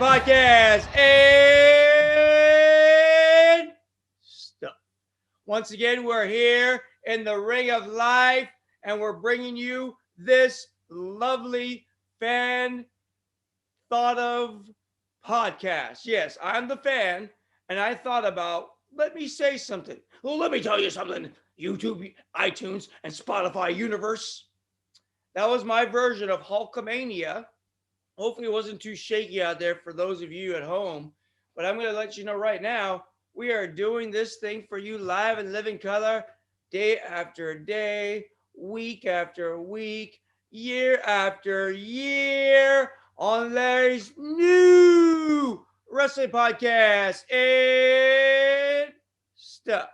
Podcast and stuff. Once again, we're here in the ring of life and we're bringing you this lovely fan thought of podcast. Yes, I'm the fan and I thought about, let me say something. Well, let me tell you something. YouTube, iTunes, and Spotify universe. That was my version of Hulkamania. Hopefully it wasn't too shaky out there for those of you at home. But I'm going to let you know right now, we are doing this thing for you live in living color, day after day, week after week, year after year on Larry's new wrestling podcast and stuff.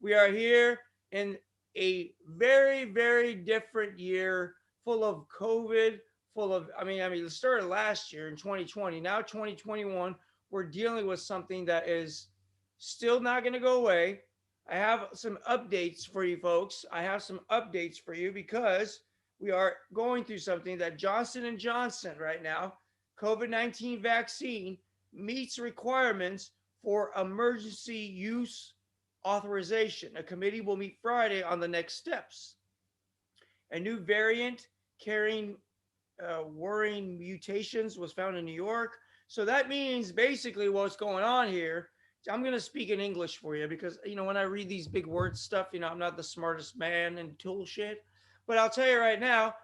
We are here in a very, very different year full of COVID, full of, it started last year in 2020. Now 2021, we're dealing with something that is still not going to go away. I have some updates for you folks. I have some updates for you because we are going through something that Johnson & Johnson right now, COVID-19 vaccine, meets requirements for emergency use authorization. A committee will meet Friday on the next steps. A new variant carrying worrying mutations was found in New York. So that means basically what's going on here. I'm going to speak in English for you because, when I read these big word stuff, I'm not the smartest man and tool shit. But I'll tell you right now,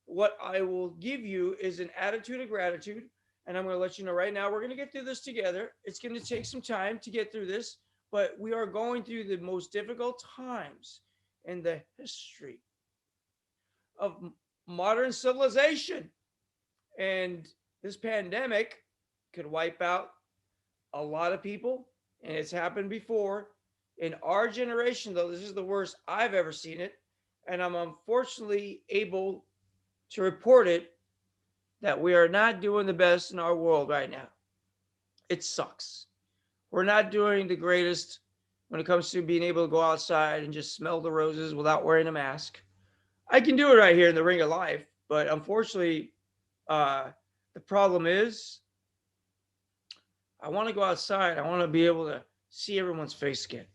what I will give you is an attitude of gratitude. And I'm going to let you know right now, we're going to get through this together. It's going to take some time to get through this, but we are going through the most difficult times in the history of modern civilization. And this pandemic could wipe out a lot of people, and it's happened before. In our generation, though, this is the worst I've ever seen it, and I'm unfortunately able to report it that we are not doing the best in our world right now. It sucks. We're not doing the greatest when it comes to being able to go outside and just smell the roses without wearing a mask. I can do it right here in the ring of life, but unfortunately, the problem is I want to go outside. I want to be able to see everyone's face again.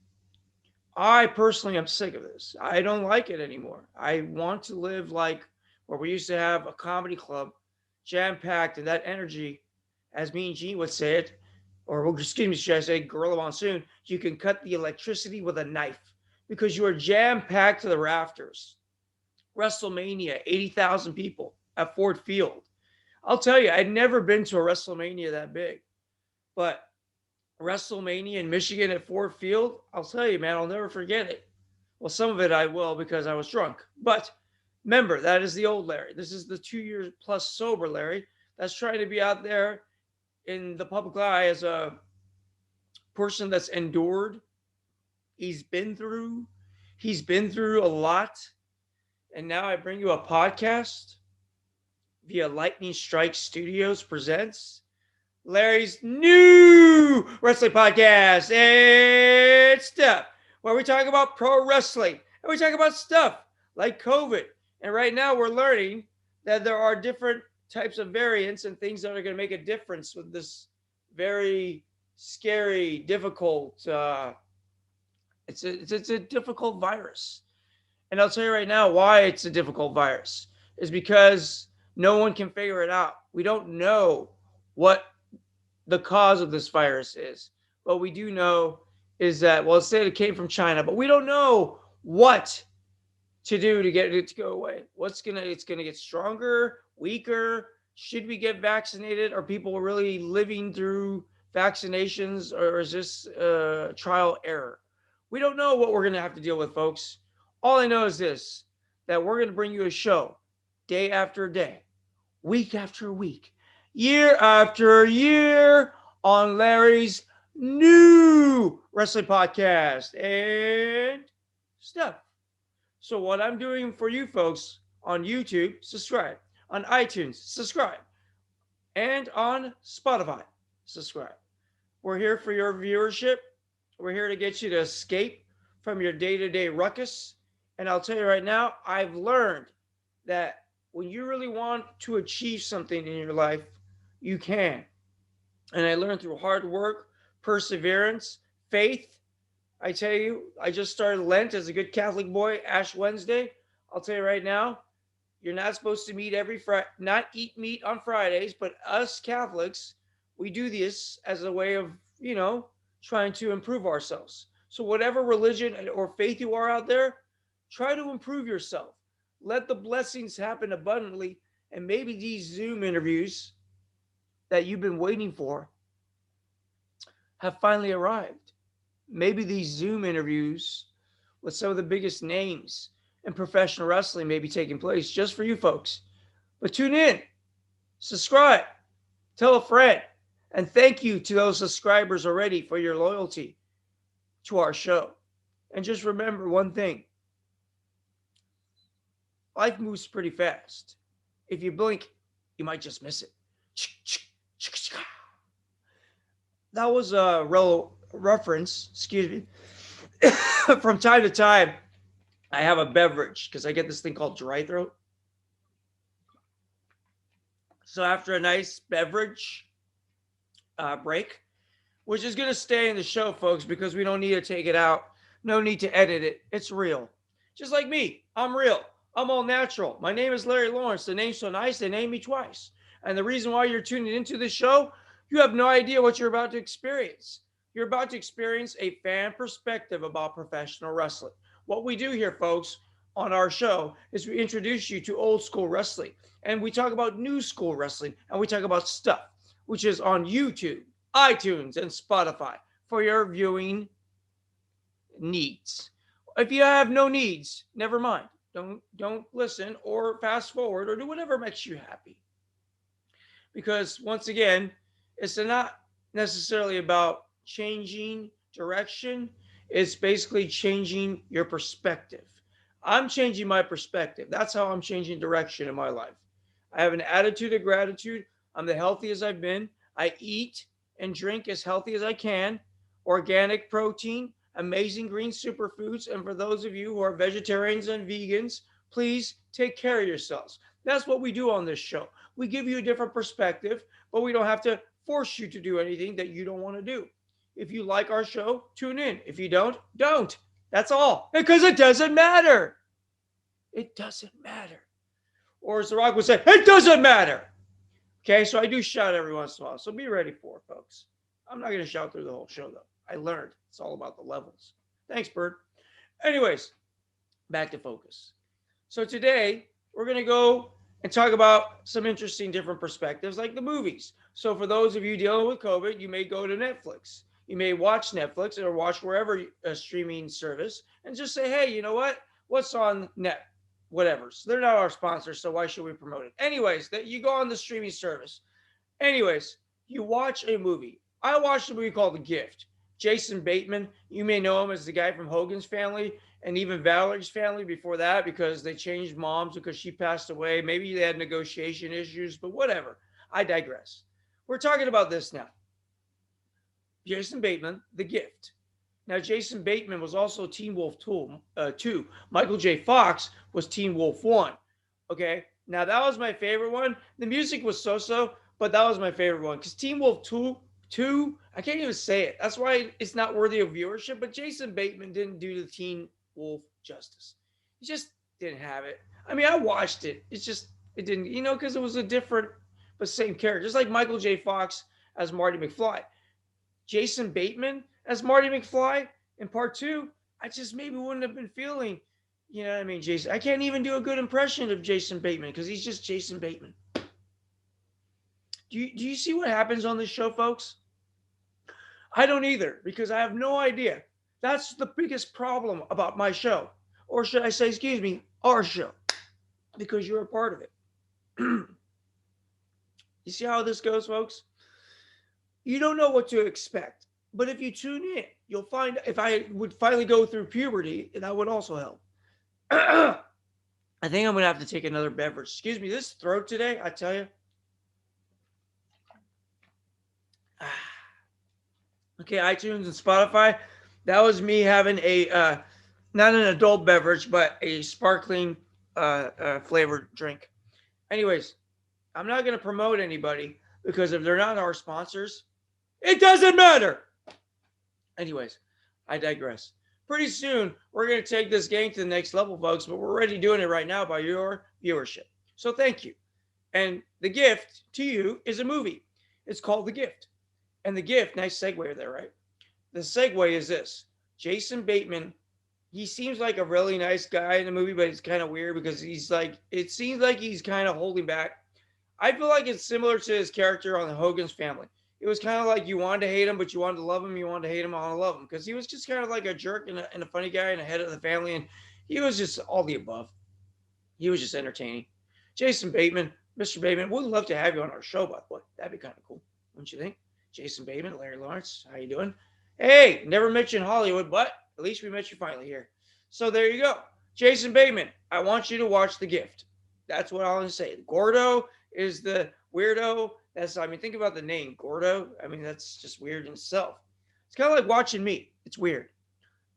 I personally am sick of this. I don't like it anymore. I want to live like where we used to have a comedy club, jam-packed, and that energy, as me and Gene would say it, or excuse me, should I say Gorilla Monsoon, you can cut the electricity with a knife because you are jam-packed to the rafters. WrestleMania, 80,000 people at Ford Field. I'll tell you, I'd never been to a WrestleMania that big, but WrestleMania in Michigan at Ford Field, I'll tell you, man, I'll never forget it. Well, some of it I will because I was drunk. But remember, that is the old Larry. This is the 2 years plus sober Larry that's trying to be out there in the public eye as a person that's endured. He's been through a lot. And now I bring you a podcast via Lightning Strike Studios presents Larry's new wrestling podcast and stuff, where we talk about pro wrestling and we talk about stuff like COVID. And right now we're learning that there are different types of variants and things that are going to make a difference with this very scary, difficult, it's a difficult virus. And I'll tell you right now why it's a difficult virus is because no one can figure it out. We don't know what the cause of this virus is. What we do know is that, well, let's say it came from China, but we don't know what to do to get it to go away. It's gonna get stronger, weaker. Should we get vaccinated? Are people really living through vaccinations, or is this trial error? We don't know what we're gonna have to deal with, folks. All I know is this, that we're gonna bring you a show day after day, week after week, year after year on Larry's new wrestling podcast and stuff. So what I'm doing for you folks on YouTube, subscribe. On iTunes, subscribe. And on Spotify, subscribe. We're here for your viewership. We're here to get you to escape from your day-to-day ruckus. And I'll tell you right now, I've learned that when you really want to achieve something in your life, you can. And I learned through hard work, perseverance, faith. I tell you, I just started Lent as a good Catholic boy, Ash Wednesday. I'll tell you right now, you're not supposed to meet every Friday, not eat meat on Fridays, but us Catholics, we do this as a way of, trying to improve ourselves. So, whatever religion or faith you are out there, try to improve yourself. Let the blessings happen abundantly. And maybe these Zoom interviews that you've been waiting for have finally arrived. Maybe these Zoom interviews with some of the biggest names in professional wrestling may be taking place just for you folks. But tune in, subscribe, tell a friend, and thank you to those subscribers already for your loyalty to our show. And just remember one thing: life moves pretty fast. If you blink, you might just miss it. That was a reference, excuse me. From time to time, I have a beverage because I get this thing called dry throat. So after a nice beverage break, which is going to stay in the show, folks, because we don't need to take it out. No need to edit it. It's real. Just like me, I'm real. I'm all natural. My name is Larry Lawrence. The name's so nice, they named me twice. And the reason why you're tuning into this show, you have no idea what you're about to experience. You're about to experience a fan perspective about professional wrestling. What we do here, folks, on our show is we introduce you to old school wrestling, and we talk about new school wrestling, and we talk about stuff which is on YouTube, iTunes, and Spotify for your viewing needs. If you have no needs, never mind. Don't listen or fast forward or do whatever makes you happy. Because once again, it's not necessarily about changing direction. It's basically changing your perspective. I'm changing my perspective. That's how I'm changing direction in my life. I have an attitude of gratitude. I'm the healthiest I've been. I eat and drink as healthy as I can. Organic protein, amazing green superfoods. And for those of you who are vegetarians and vegans, please take care of yourselves. That's what we do on this show. We give you a different perspective, but we don't have to force you to do anything that you don't want to do. If you like our show, tune in. If you don't, don't. That's all. Because it doesn't matter. It doesn't matter. Or as The Rock would say, it doesn't matter. Okay, so I do shout every once in a while. So be ready for it, folks. I'm not going to shout through the whole show, though. I learned. It's all about the levels. Thanks, Bird. Anyways, back to focus. So today, we're going to go and talk about some interesting different perspectives like the movies. So for those of you dealing with COVID, you may go to Netflix. You may watch Netflix or watch wherever a streaming service and just say, hey, you know what? What's on net? Whatever. So they're not our sponsor, so why should we promote it? Anyways, that you go on the streaming service. Anyways, you watch a movie. I watched a movie called The Gift. Jason Bateman, you may know him as the guy from Hogan's Family and even Valerie's Family before that because they changed moms because she passed away. Maybe they had negotiation issues, but whatever. I digress. We're talking about this now. Jason Bateman, The Gift. Now, Jason Bateman was also Teen Wolf 2. Michael J. Fox was Teen Wolf 1. Okay, now that was my favorite one. The music was so-so, but that was my favorite one because Teen Wolf 2, I can't even say it. That's why it's not worthy of viewership, but Jason Bateman didn't do the Teen Wolf justice. He just didn't have it. I mean, I watched it. It's just, it didn't, because it was a different, but same character. Just like Michael J. Fox as Marty McFly. Jason Bateman as Marty McFly in part 2, I just maybe wouldn't have been feeling, Jason. I can't even do a good impression of Jason Bateman because he's just Jason Bateman. Do you see what happens on this show, folks? I don't either because I have no idea. That's the biggest problem about my show. Or should I say, excuse me, our show. Because you're a part of it. You see how this goes, folks? You don't know what to expect. But if you tune in, you'll find if I would finally go through puberty, that would also help. I think I'm going to have to take another beverage. Excuse me, this throat today, I tell you. Okay, iTunes and Spotify. That was me having a, not an adult beverage, but a sparkling flavored drink. Anyways, I'm not going to promote anybody because if they're not our sponsors, It doesn't matter. Anyways, I digress. Pretty soon, we're going to take this game to the next level, folks, but we're already doing it right now by your viewership. So thank you. And the gift to you is a movie. It's called The Gift. And The Gift, nice segue there, right? The segue is this. Jason Bateman, he seems like a really nice guy in the movie, but it's kind of weird because he's like, it seems like he's kind of holding back. I feel like it's similar to his character on the Hogan's Family. It was kind of like you wanted to hate him, but you wanted to love him. You wanted to hate him, I want to love him. Because he was just kind of like a jerk and a funny guy and a head of the family. And he was just all the above. He was just entertaining. Jason Bateman, Mr. Bateman, we'd love to have you on our show, by the way. That'd be kind of cool, wouldn't you think? Jason Bateman, Larry Lawrence, how you doing? Hey, never mentioned Hollywood, but at least we met you finally here. So there you go. Jason Bateman, I want you to watch The Gift. That's what I'm going to say. Gordo is the weirdo. Think about the name, Gordo. I mean, that's just weird in itself. It's kind of like watching me. It's weird.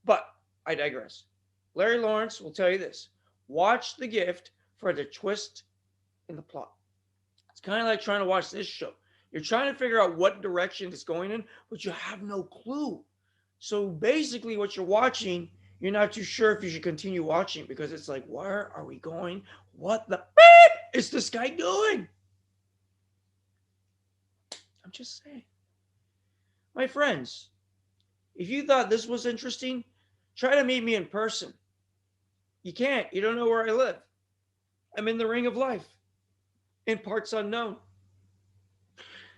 But I digress. Larry Lawrence will tell you this. Watch The Gift for the twist in the plot. It's kind of like trying to watch this show. You're trying to figure out what direction it's going in, but you have no clue. So basically what you're watching, you're not too sure if you should continue watching because it's like, where are we going? What the beep is this guy doing? I'm just saying. My friends, if you thought this was interesting, try to meet me in person. You can't. You don't know where I live. I'm in the ring of life, in parts unknown.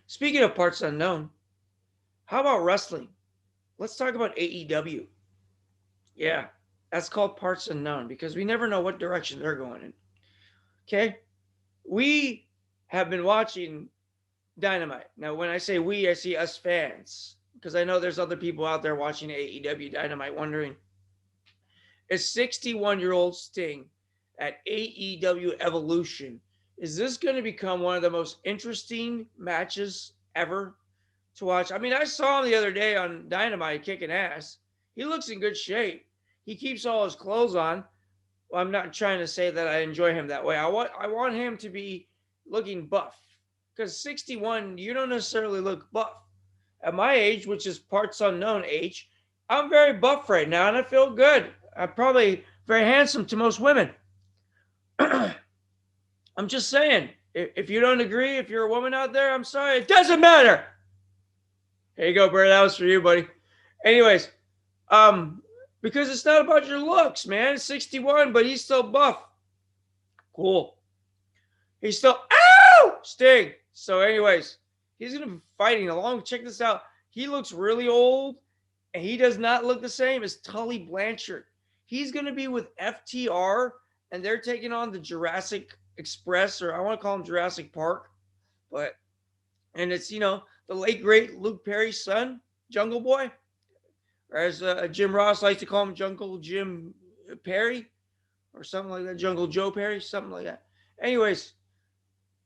Speaking of parts unknown, how about wrestling? Let's talk about AEW. Yeah, that's called parts unknown because we never know what direction they're going in. Okay? We have been watching Dynamite. Now, when I say we, I see us fans because I know there's other people out there watching AEW Dynamite wondering, is 61-year-old Sting at AEW Evolution, is this going to become one of the most interesting matches ever to watch? I mean, I saw him the other day on Dynamite kicking ass. He looks in good shape. He keeps all his clothes on. Well, I'm not trying to say that I enjoy him that way. I want him to be looking buff. Because 61, you don't necessarily look buff. At my age, which is parts unknown age, I'm very buff right now and I feel good. I'm probably very handsome to most women. I'm just saying, if you don't agree, if you're a woman out there, I'm sorry. It doesn't matter. Here you go, Bert. That was for you, buddy. Anyways, because it's not about your looks, man. It's 61, but he's still buff. Cool. He's still, ow! Sting. So anyways, he's going to be fighting along. Check this out. He looks really old, and he does not look the same as Tully Blanchard. He's going to be with FTR, and they're taking on the Jurassic Express, or I want to call him Jurassic Park. And it's, the late, great Luke Perry's son, Jungle Boy. Or as Jim Ross likes to call him, Jungle Jim Perry. Or something like that. Jungle Joe Perry, something like that. Anyways,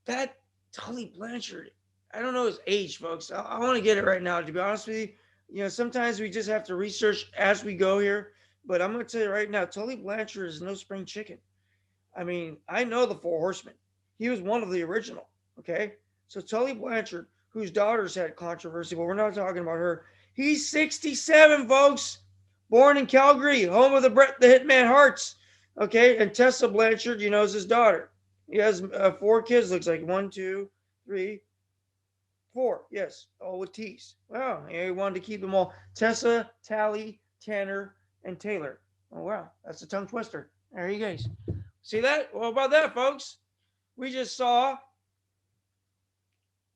that Tully Blanchard, I don't know his age, folks. I want to get it right now, to be honest with you. Sometimes we just have to research as we go here. But I'm going to tell you right now, Tully Blanchard is no spring chicken. I mean, I know the Four Horsemen. He was one of the original, okay? So Tully Blanchard, whose daughters had controversy, but we're not talking about her. He's 67, folks. Born in Calgary, home of the Bret the Hitman Harts, okay? And Tessa Blanchard, is his daughter. He has 4 kids, looks like 1, 2, 3, 4. Yes, all with T's. Wow, he wanted to keep them all. Tessa, Tally, Tanner, and Taylor. Oh, wow, that's a tongue twister. There you guys. See that? Well, about that, folks, we just saw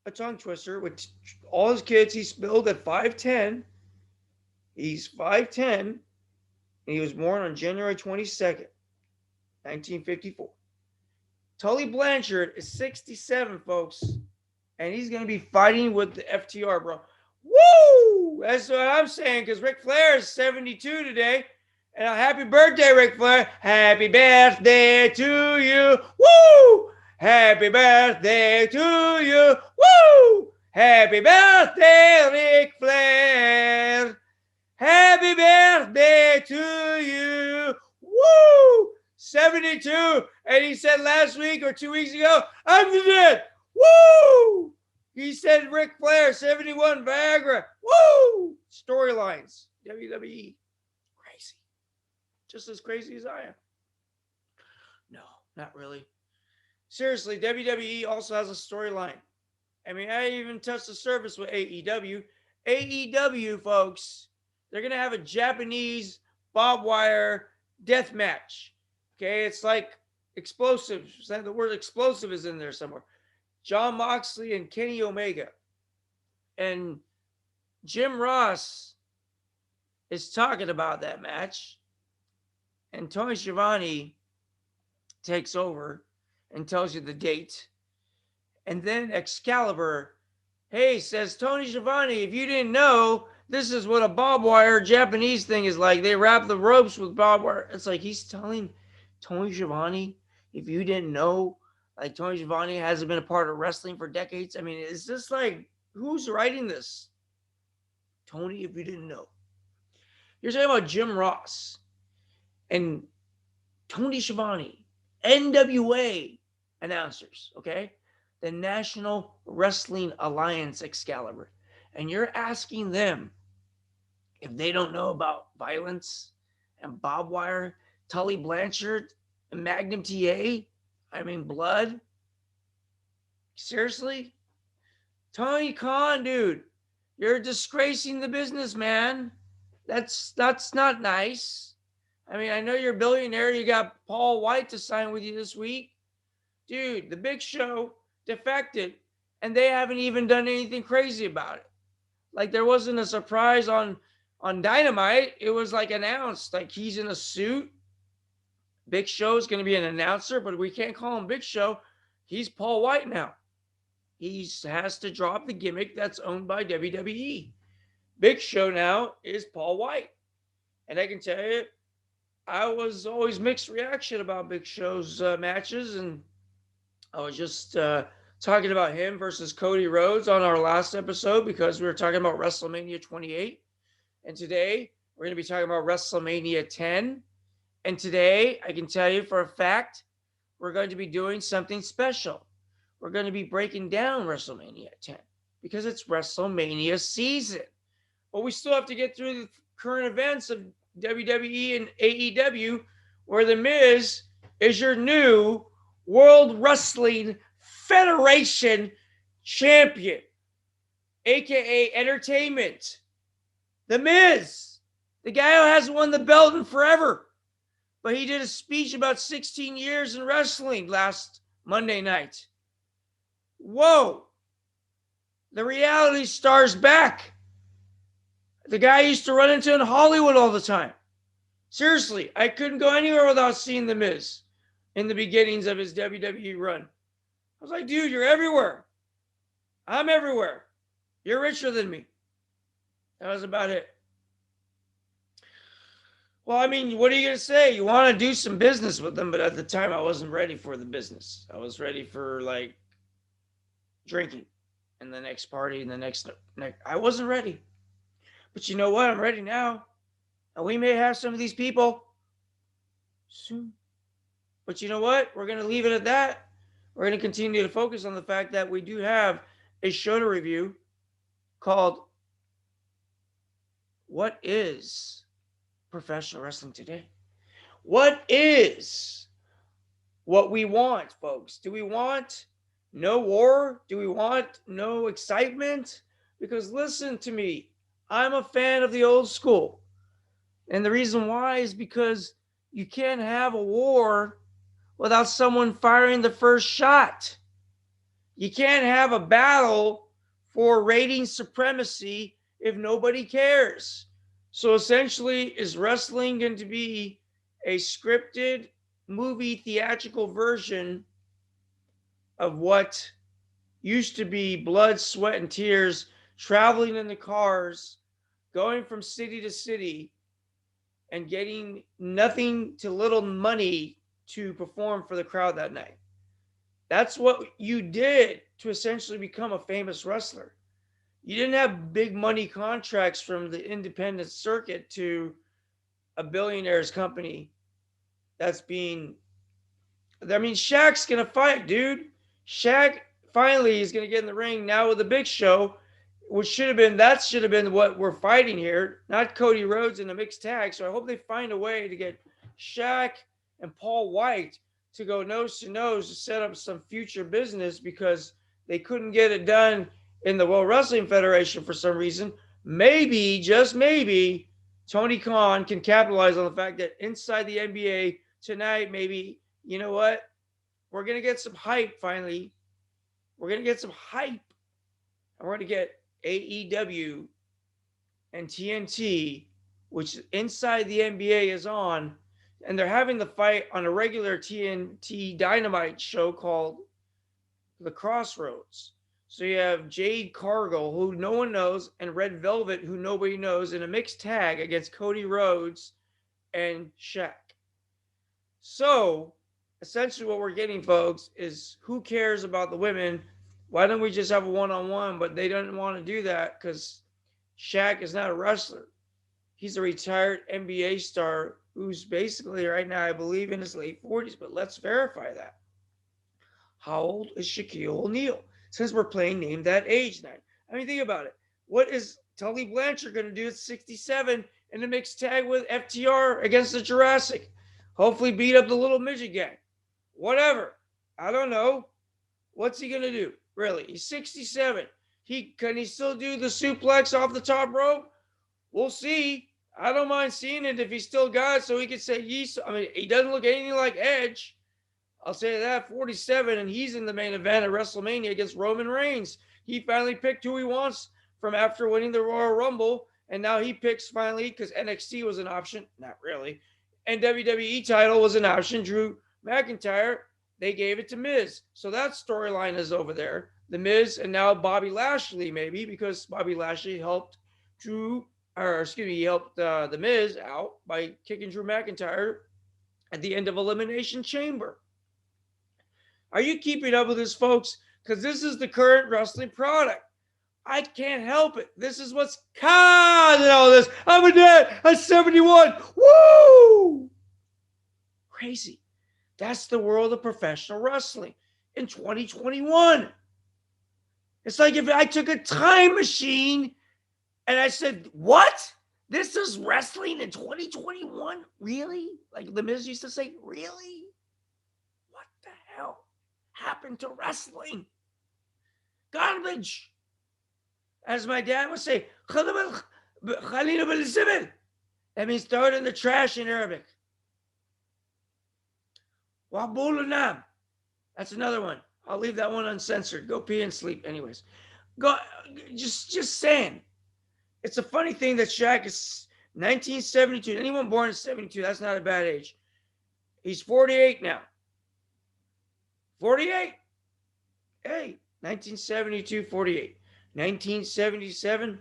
a tongue twister with all his kids. He's billed at 5'10". He's 5'10", and he was born on January 22nd, 1954. Tully Blanchard is 67, folks, and he's going to be fighting with the FTR, bro. Woo! That's what I'm saying, because Ric Flair is 72 today. And a happy birthday, Ric Flair. Happy birthday to you. Woo! Happy birthday to you. Woo! Happy birthday, Ric Flair. Happy birthday to you. Woo! 72. And he said last week or 2 weeks ago, I'm dead. Woo! He said Ric Flair, 71 Viagra. Woo! Storylines. WWE. Crazy. Just as crazy as I am. No, not really. Seriously, WWE also has a storyline. I mean, I even touched the surface with AEW. AEW, folks, they're going to have a Japanese barbed wire death match. Okay, it's like explosive. The word explosive is in there somewhere. Jon Moxley and Kenny Omega. And Jim Ross is talking about that match. And Tony Schiavone takes over and tells you the date. And then Excalibur, hey, says Tony Schiavone, if you didn't know, this is what a barbed wire Japanese thing is like. They wrap the ropes with barbed wire. It's like he's telling Tony Schiavone, if you didn't know, like Tony Schiavone hasn't been a part of wrestling for decades. I mean, is this like, who's writing this? Tony, if you didn't know. You're talking about Jim Ross and Tony Schiavone, NWA announcers, okay? The National Wrestling Alliance Excalibur. And you're asking them if they don't know about violence and barbed wire, Tully Blanchard, and Magnum TA, I mean blood. Seriously? Tony Khan, dude, you're disgracing the business, man. That's not nice. I mean, I know you're a billionaire. You got Paul White to sign with you this week. Dude, the Big Show defected, and they haven't even done anything crazy about it. Like, there wasn't a surprise on Dynamite. It was like announced, like he's in a suit. Big Show is going to be an announcer, but we can't call him Big Show. He's Paul White now. He has to drop the gimmick that's owned by WWE. Big Show now is Paul White. And I can tell you, I was always mixed reaction about Big Show's matches, and I was just talking about him versus Cody Rhodes on our last episode because we were talking about WrestleMania 28. And today, we're going to be talking about WrestleMania 10. And today, I can tell you for a fact, we're going to be doing something special. We're going to be breaking down WrestleMania 10 because it's WrestleMania season. But we still have to get through the current events of WWE and AEW, where The Miz is your new World Wrestling Federation champion, aka Entertainment. The Miz, the guy who hasn't won the belt in forever, but he did a speech about 16 years in wrestling last Monday night. Whoa, the reality star's back. The guy I used to run into in Hollywood all the time. Seriously, I couldn't go anywhere without seeing The Miz in the beginnings of his WWE run. I was like, dude, you're everywhere. I'm everywhere. You're richer than me. That was about it. Well, I mean, what are you going to say? You want to do some business with them, but at the time I wasn't ready for the business. I was ready for like drinking and the next party and the next. I wasn't ready. But you know what? I'm ready now. And we may have some of these people soon. But you know what? We're going to leave it at that. We're going to continue to focus on the fact that we do have a show to review called What is Professional Wrestling Today? What is what we want, folks? Do we want no war? Do we want no excitement? Because listen to me. I'm a fan of the old school. And the reason why is because you can't have a war without someone firing the first shot. You can't have a battle for rating supremacy if nobody cares. So essentially, is wrestling going to be a scripted movie theatrical version of what used to be blood, sweat, and tears, traveling in the cars, going from city to city, and getting nothing to little money to perform for the crowd that night? That's what you did to essentially become a famous wrestler. You didn't have big money contracts from the independent circuit to a billionaire's company that's being... I mean, Shaq's going to fight, dude. Shaq finally he's going to get in the ring now with the Big Show, which should have been what we're fighting here, not Cody Rhodes in a mixed tag. So I hope they find a way to get Shaq and Paul White to go nose to nose to set up some future business, because they couldn't get it done in the World Wrestling Federation for some reason. Maybe, just maybe, Tony Khan can capitalize on the fact that inside the NBA tonight, maybe, you know what? We're going to get some hype finally. We're going to get some hype. And we're going to get AEW and TNT, which inside the NBA is on. And they're having the fight on a regular TNT Dynamite show called The Crossroads. So you have Jade Cargill, who no one knows, and Red Velvet, who nobody knows, in a mixed tag against Cody Rhodes and Shaq. So essentially what we're getting, folks, is who cares about the women? Why don't we just have a one-on-one? But they don't want to do that because Shaq is not a wrestler. He's a retired NBA star who's basically right now, I believe, in his late 40s, but let's verify that. How old is Shaquille O'Neal? Since we're playing Name That Age night. I mean, think about it. What is Tully Blanchard going to do at 67 in a mixed tag with FTR against the Jurassic? Hopefully beat up the little midget gang. Whatever. I don't know. What's he going to do? Really? He's 67. Can he still do the suplex off the top rope? We'll see. I don't mind seeing it if he's still got it, so he could say yes. I mean, he doesn't look anything like Edge. I'll say that, 47, and he's in the main event at WrestleMania against Roman Reigns. He finally picked who he wants from after winning the Royal Rumble, and now he picks finally, because NXT was an option. Not really. And WWE title was an option. Drew McIntyre, they gave it to Miz. So that storyline is over there. The Miz and now Bobby Lashley, maybe, because Bobby Lashley helped the Miz out by kicking Drew McIntyre at the end of Elimination Chamber. Are you keeping up with this, folks? Because this is the current wrestling product. I can't help it. This is what's causing all this. I'm a dad. I'm 71. Woo! Crazy. That's the world of professional wrestling in 2021. It's like if I took a time machine and I said, what? This is wrestling in 2021? Really? Like the Miz used to say, really? What the hell happened to wrestling? Garbage. As my dad would say, that means throw it in the trash in Arabic. Wabulanam. That's another one. I'll leave that one uncensored. Go pee and sleep. Anyways, just saying. It's a funny thing that Shaq is 1972. Anyone born in 72, that's not a bad age. He's 48 now. 48. Hey, 1972, 48. 1977,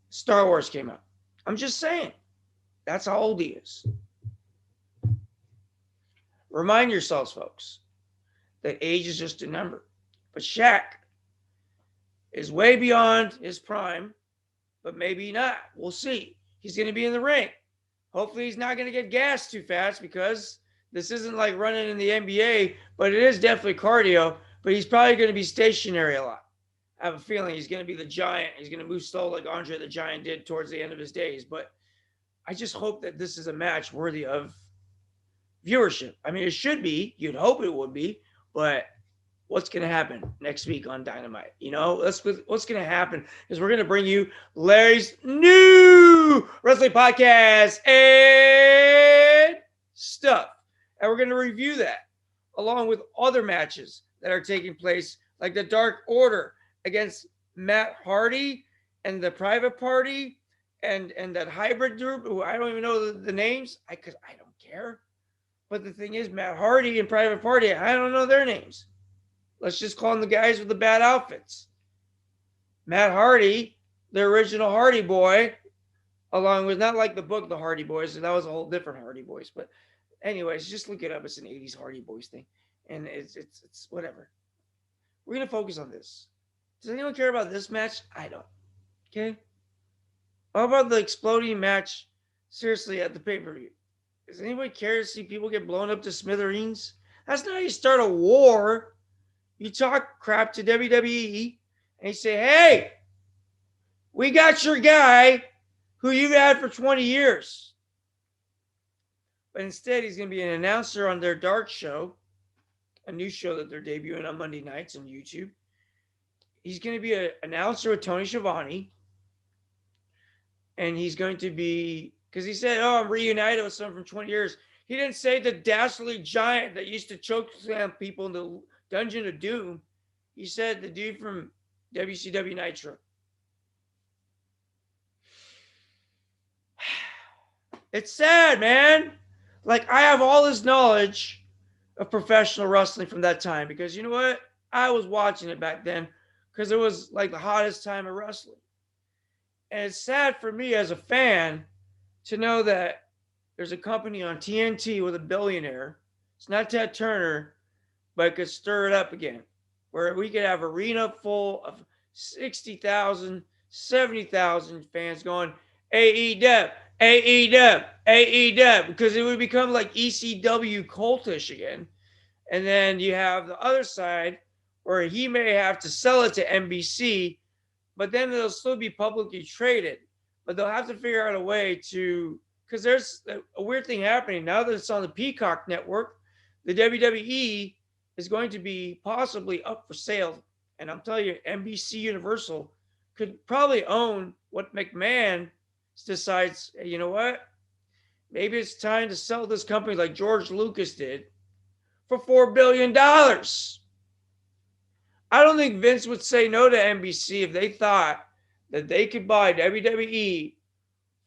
Star Wars came out. I'm just saying. That's how old he is. Remind yourselves, folks, that age is just a number. But Shaq is way beyond his prime, but maybe not. We'll see. He's going to be in the ring. Hopefully he's not going to get gassed too fast, because this isn't like running in the NBA, but it is definitely cardio. But he's probably going to be stationary a lot. I have a feeling he's going to be the Giant. He's going to move slow like Andre the Giant did towards the end of his days. But I just hope that this is a match worthy of viewership. I mean, it should be. You'd hope it would be. But what's going to happen next week on Dynamite? You know, what's going to happen is we're going to bring you Larry's new wrestling podcast and stuff. And we're going to review that along with other matches that are taking place, like the Dark Order against Matt Hardy and the Private Party and that hybrid group who I don't even know the names. I don't care. But the thing is, Matt Hardy and Private Party, I don't know their names. Let's just call them the guys with the bad outfits. Matt Hardy, the original Hardy Boy, along with, not like the book, The Hardy Boys, and that was a whole different Hardy Boys. But anyways, just look it up. It's an 80s Hardy Boys thing. And it's whatever. We're going to focus on this. Does anyone care about this match? I don't. Okay? How about the exploding match, seriously, at the pay-per-view? Does anybody care to see people get blown up to smithereens? That's not how you start a war. You talk crap to WWE and you say, hey, we got your guy who you've had for 20 years. But instead, he's going to be an announcer on their dark show, a new show that they're debuting on Monday nights on YouTube. He's going to be an announcer with Tony Schiavone. And he's going to be, because he said, oh, I'm reunited with someone from 20 years. He didn't say the dastardly giant that used to choke slam people in the Dungeon of Doom. He said the dude from WCW Nitro. It's sad, man. Like, I have all this knowledge of professional wrestling from that time because you know what? I was watching it back then because it was like the hottest time of wrestling. And it's sad for me as a fan to know that there's a company on TNT with a billionaire. It's not Ted Turner, but it could stir it up again, where we could have an arena full of 60,000, 70,000 fans going, AEW, AEW, AEW, because it would become like ECW cultish again. And then you have the other side where he may have to sell it to NBC, but then it'll still be publicly traded. But they'll have to figure out a way to, because there's a weird thing happening now that it's on the Peacock network. The WWE is going to be possibly up for sale. And I'm telling you, NBC Universal could probably own what McMahon decides, hey, you know what? Maybe it's time to sell this company like George Lucas did for $4 billion. I don't think Vince would say no to NBC if they thought that they could buy WWE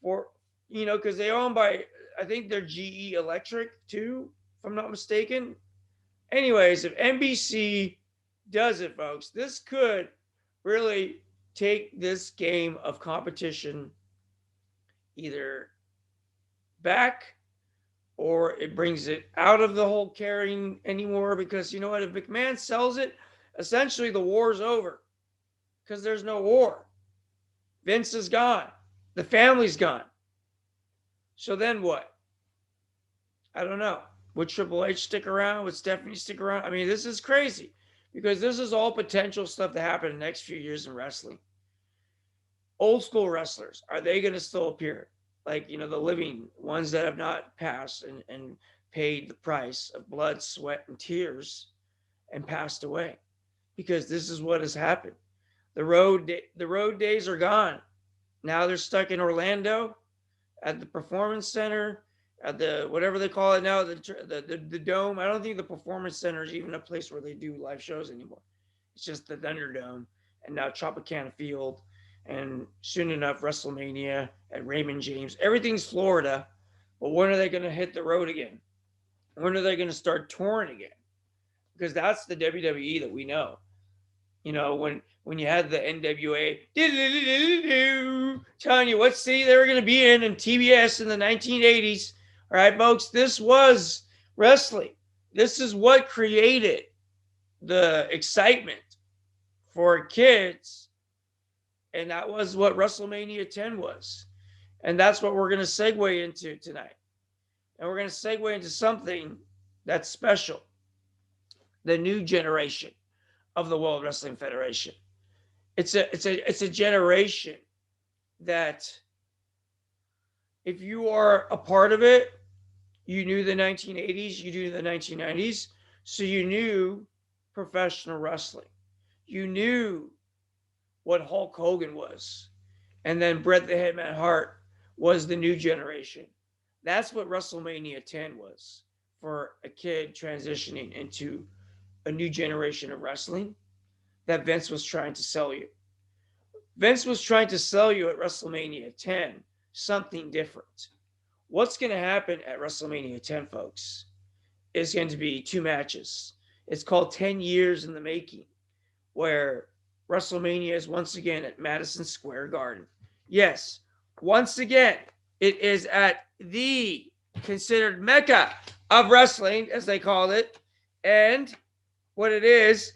for, because they own by, I think they're GE Electric too, if I'm not mistaken. Anyways, if NBC does it, folks, this could really take this game of competition either back or it brings it out of the whole carrying anymore because you know what? If McMahon sells it, essentially the war's over because there's no war. Vince is gone. The family's gone. So then what? I don't know. Would Triple H stick around? Would Stephanie stick around? I mean, this is crazy because this is all potential stuff to happen in the next few years in wrestling. Old school wrestlers, are they going to still appear? Like, the living ones that have not passed and paid the price of blood, sweat, and tears and passed away. Because this is what has happened. The road days are gone. Now they're stuck in Orlando at the Performance Center, at the whatever they call it now, the Dome. I don't think the Performance Center is even a place where they do live shows anymore. It's just the Thunderdome and now Tropicana Field and soon enough WrestleMania at Raymond James. Everything's Florida, but when are they going to hit the road again? When are they going to start touring again? Because that's the WWE that we know. When you had the NWA, telling you what city they were going to be in TBS in the 1980s. All right, folks, this was wrestling. This is what created the excitement for kids. And that was what WrestleMania 10 was. And that's what we're going to segue into tonight. And we're going to segue into something that's special. The new generation of the World Wrestling Federation. It's a generation that if you are a part of it, you knew the 1980s, you knew the 1990s, so you knew professional wrestling. You knew what Hulk Hogan was. And then Bret the Hitman Hart was the new generation. That's what WrestleMania 10 was for a kid transitioning into a new generation of wrestling that Vince was trying to sell you. Vince was trying to sell you at WrestleMania 10 something different. What's going to happen at WrestleMania 10, folks, is going to be 2 matches. It's called 10 years in the making, where WrestleMania is once again at Madison Square Garden. Yes, once again, it is at the considered Mecca of wrestling, as they called it. And what it is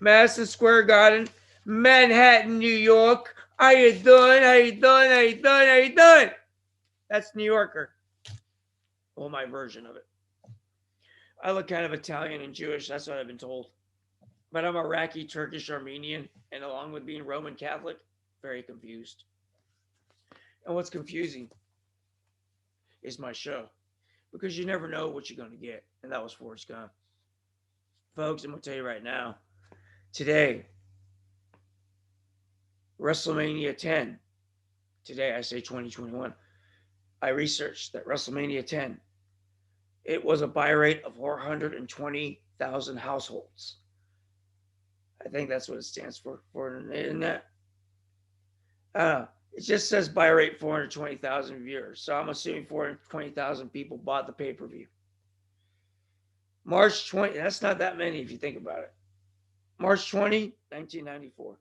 Madison Square Garden, Manhattan, New York. How you doing? How you doing? How you doing? How you doing? That's New Yorker. Well, my version of it. I look kind of Italian and Jewish. That's what I've been told. But I'm Iraqi, Turkish, Armenian, and along with being Roman Catholic, very confused. And what's confusing is my show, because you never know what you're going to get. And that was Forrest Gump. Folks, I'm going to tell you right now, today, WrestleMania 10, today I say 2021, I researched that WrestleMania 10, it was a buy rate of 420,000 households. I think that's what it stands for the internet. It just says buy rate 420,000 viewers. So I'm assuming 420,000 people bought the pay-per-view. March 20, that's not that many if you think about it. March 20, 1994.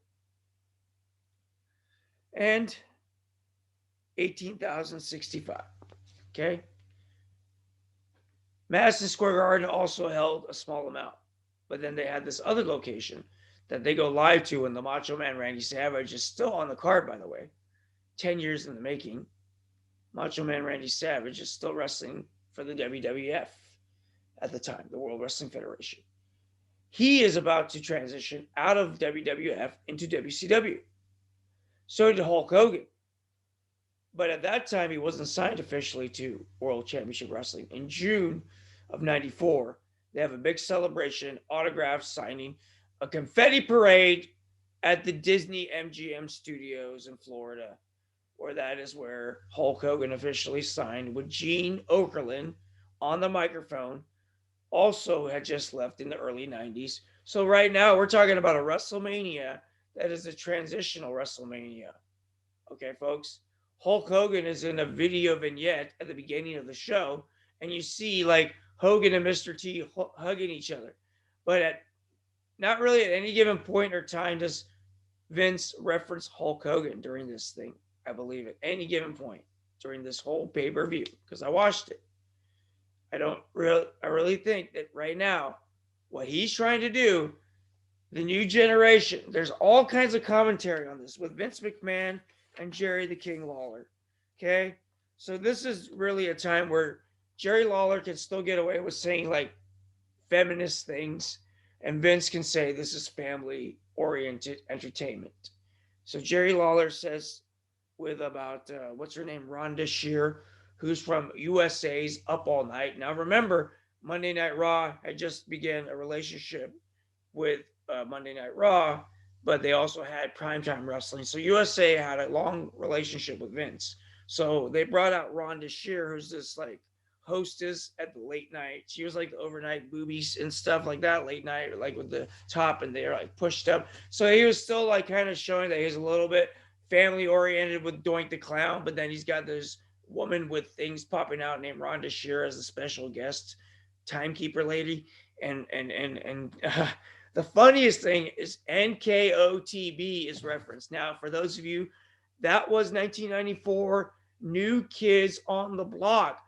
And 18,065. Okay. Madison Square Garden also held a small amount. But then they had this other location that they go live to, and the Macho Man Randy Savage is still on the card, by the way. 10 years in the making. Macho Man Randy Savage is still wrestling for the WWF at the time, the World Wrestling Federation. He is about to transition out of WWF into WCW. So did Hulk Hogan. But at that time, he wasn't signed officially to World Championship Wrestling. In June of 94, they have a big celebration, autograph signing, a confetti parade at the Disney MGM Studios in Florida, where that is where Hulk Hogan officially signed with Gene Okerlund on the microphone. Also had just left in the early 90s. So right now, we're talking about a WrestleMania that is a transitional WrestleMania. Okay, folks? Hulk Hogan is in a video vignette at the beginning of the show, and you see like Hogan and Mr. T hugging each other. But at not really at any given point or time does Vince reference Hulk Hogan during this thing. I believe at any given point during this whole pay-per-view, because I watched it. I really think that right now, what he's trying to do, the new generation, there's all kinds of commentary on this with Vince McMahon and Jerry the King Lawler. Okay? So this is really a time where Jerry Lawler can still get away with saying like feminist things, and Vince can say this is family-oriented entertainment. So Jerry Lawler says with about, what's her name, Rhonda Shear, who's from USA's Up All Night. Now remember, Monday Night Raw had just begun a relationship with Monday Night Raw, but they also had primetime wrestling. So USA had a long relationship with Vince. So they brought out Rhonda Shear, who's this like hostess at the late night. She was like the overnight boobies and stuff like that, late night, like with the top, and they're like pushed up. So he was still like kind of showing that he's a little bit family oriented with Doink the Clown, but then he's got this woman with things popping out named Rhonda Shear as a special guest timekeeper lady. And the funniest thing is NKOTB is referenced. Now, for those of you, that was 1994 New Kids on the Block,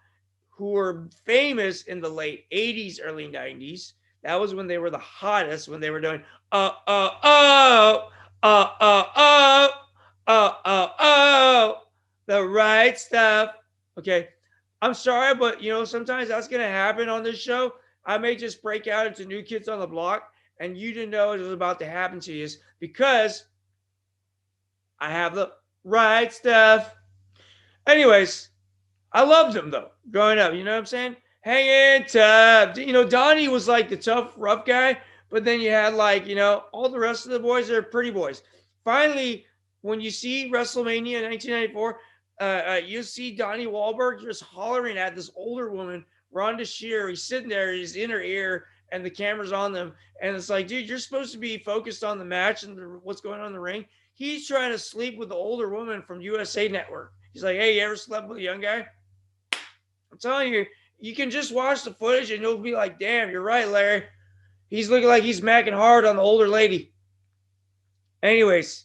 who were famous in the late 80s, early 90s. That was when they were the hottest, when they were doing, the right stuff. Okay. I'm sorry, but sometimes that's going to happen on this show. I may just break out into New Kids on the Block, and you didn't know it was about to happen to you because I have the right stuff. Anyways, I loved him though, growing up. You know what I'm saying? Hanging tough. Donnie was like the tough, rough guy, but then you had like, all the rest of the boys are pretty boys. Finally, when you see WrestleMania in 1994, you see Donnie Wahlberg just hollering at this older woman, Rhonda Shear. He's sitting there, he's in her ear, and the camera's on them. And it's like, dude, you're supposed to be focused on the match and what's going on in the ring. He's trying to sleep with the older woman from USA Network. He's like, hey, you ever slept with a young guy? I'm telling you, you can just watch the footage and you'll be like, damn, you're right, Larry. He's looking like he's macking hard on the older lady. Anyways,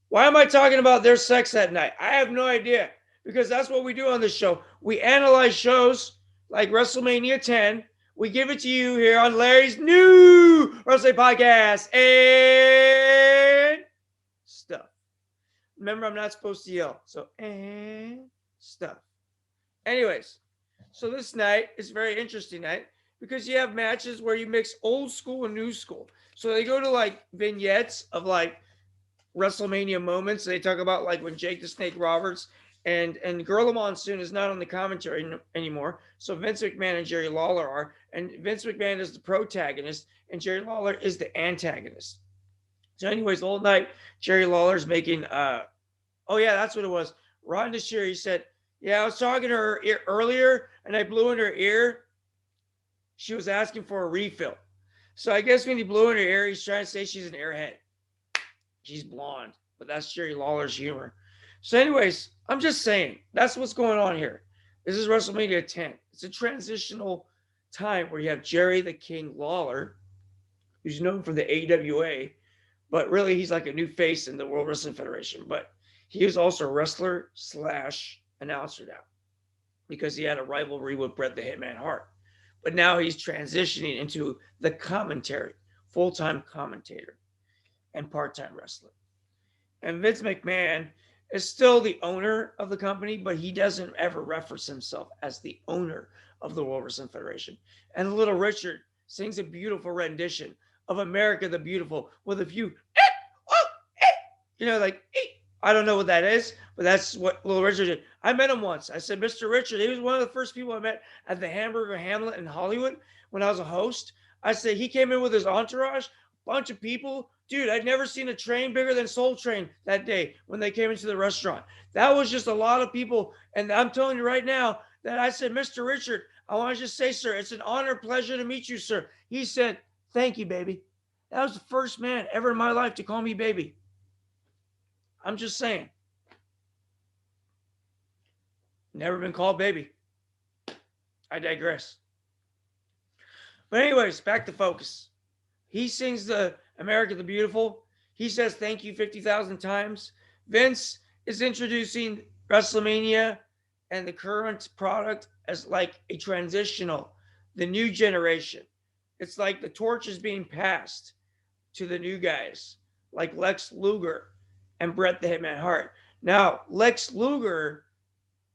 why am I talking about their sex that night? I have no idea, because that's what we do on this show. We analyze shows like WrestleMania 10. We give it to you here on Larry's new wrestling podcast and stuff. Remember, I'm not supposed to yell. So, and stuff. Anyways, so this night is a very interesting night because you have matches where you mix old school and new school. So they go to like vignettes of like WrestleMania moments. They talk about like when Jake the Snake Roberts and Gorilla Monsoon is not on the commentary anymore. So Vince McMahon and Jerry Lawler are, and Vince McMahon is the protagonist, and Jerry Lawler is the antagonist. So, anyways, the whole night Jerry Lawler's making. Oh yeah, that's what it was. Ron Shiri said, "Yeah, I was talking to her earlier, and I blew in her ear. She was asking for a refill. So I guess when he blew in her ear, he's trying to say she's an airhead. She's blonde, but that's Jerry Lawler's humor. So, anyways, I'm just saying that's what's going on here. This is WrestleMania 10. It's a transitional time where you have Jerry the King Lawler, who's known for the AWA, but really he's like a new face in the World Wrestling Federation. But he is also a wrestler / announcer now because he had a rivalry with Bret the Hitman Hart. But now he's transitioning into the commentary, full-time commentator and part-time wrestler. And Vince McMahon is still the owner of the company, but he doesn't ever reference himself as the owner of the World Wrestling Federation. And Little Richard sings a beautiful rendition of America the Beautiful with a few, like, I don't know what that is, but that's what Little Richard did. I met him once. I said, Mr. Richard, he was one of the first people I met at the Hamburger Hamlet in Hollywood when I was a host. I said, he came in with his entourage, bunch of people. Dude, I'd never seen a train bigger than Soul Train that day when they came into the restaurant. That was just a lot of people. And I'm telling you right now that I said, Mr. Richard, I want to just say, sir, it's an honor, pleasure to meet you, sir. He said, thank you, baby. That was the first man ever in my life to call me baby. I'm just saying. Never been called baby. I digress. But anyways, back to focus. He sings the America the Beautiful. He says thank you 50,000 times. Vince is introducing WrestleMania and the current product as like a transitional, the new generation. It's like the torch is being passed to the new guys, like Lex Luger and Bret the Hitman Hart. Now, Lex Luger